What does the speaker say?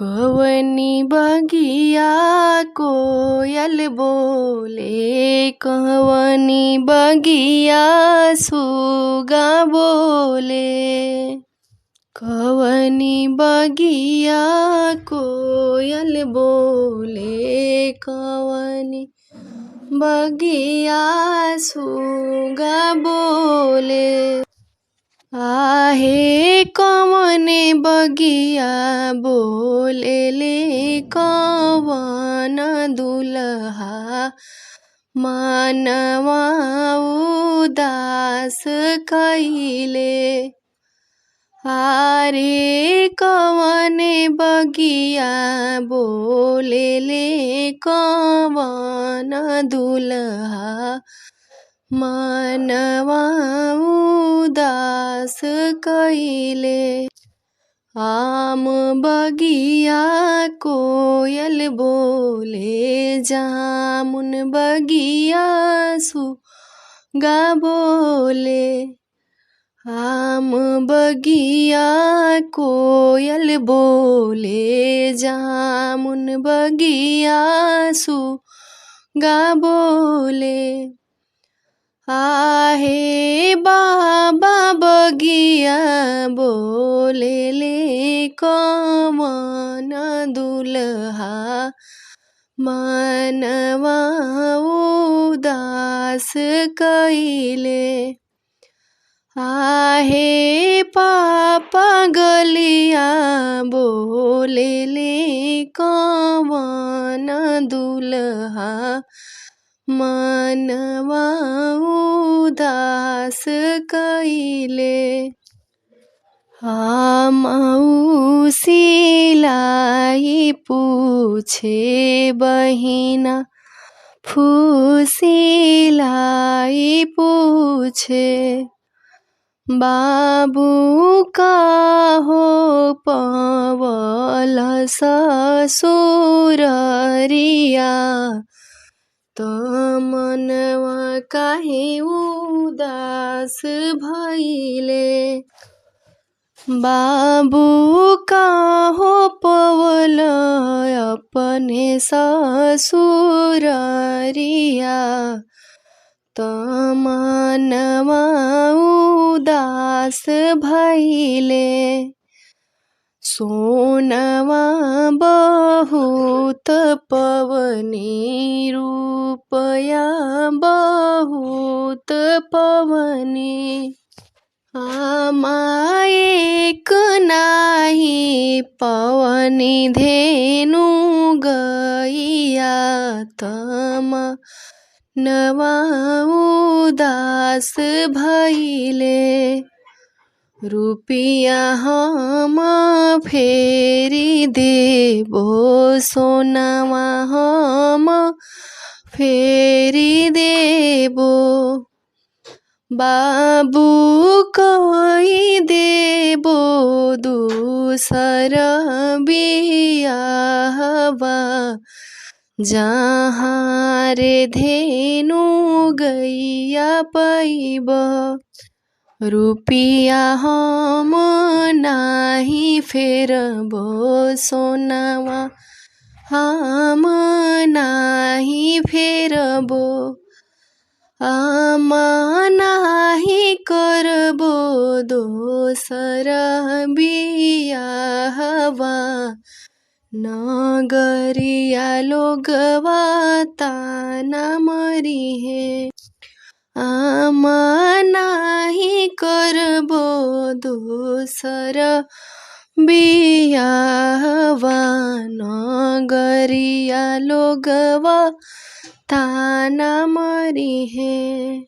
कवनी बगिया कोयल बोले, कवनी बगिया सुगा बोले। कवनी बगिया कोयल बोले, कवनी बगिया सुगा बोले। आहे कवने बगिया बोले ले, कवन दुल्हा मनवा उदास कइले। आरे कवने बगिया बोले ले, कवन दुल्हा मनवा उदास कइले। आम बगिया कोयल बोले, जामुन बगिया सुगा बोले। आम बगिया कोयल बोले, जामुन बगिया सुगा बोले। आहे बाबा बगिया बोले ले, कवन दुल्हा मनवा उदास कइले। आहे पापा गलिया बोले ले, कवन दुल्हा मनवा उदास कइले। मौसिलाई पूछे बहिना, फुसिलाई पूछे बाबू का हो पवल ससुररिया। तो मनवा काहे उदास भइले। बाबू का हो पवल अपने ससुररिया। तो मनवा उदास भइले। सोनवा बहुत पवनी, रुपया बहुत पवनी। एक नाही पवनी धेनु गैया। तम नवा उदास भइले। रुपिया हम फेरी देबो, सोनवा हम फेरी देबो। बाबू कहि देबो दूसर बियाहवा। जहाँ रे धेनु गैया पैब। रुपिया हम नाही फेरबो, सोनवा हम नाही फेरबो। नाही करबो दोसर बियाहवा। नगरिया लोगवा ताना मरिहे। नाही करबो दोसर बियाहवा। नगरिया लोगवा ताना मरिहे।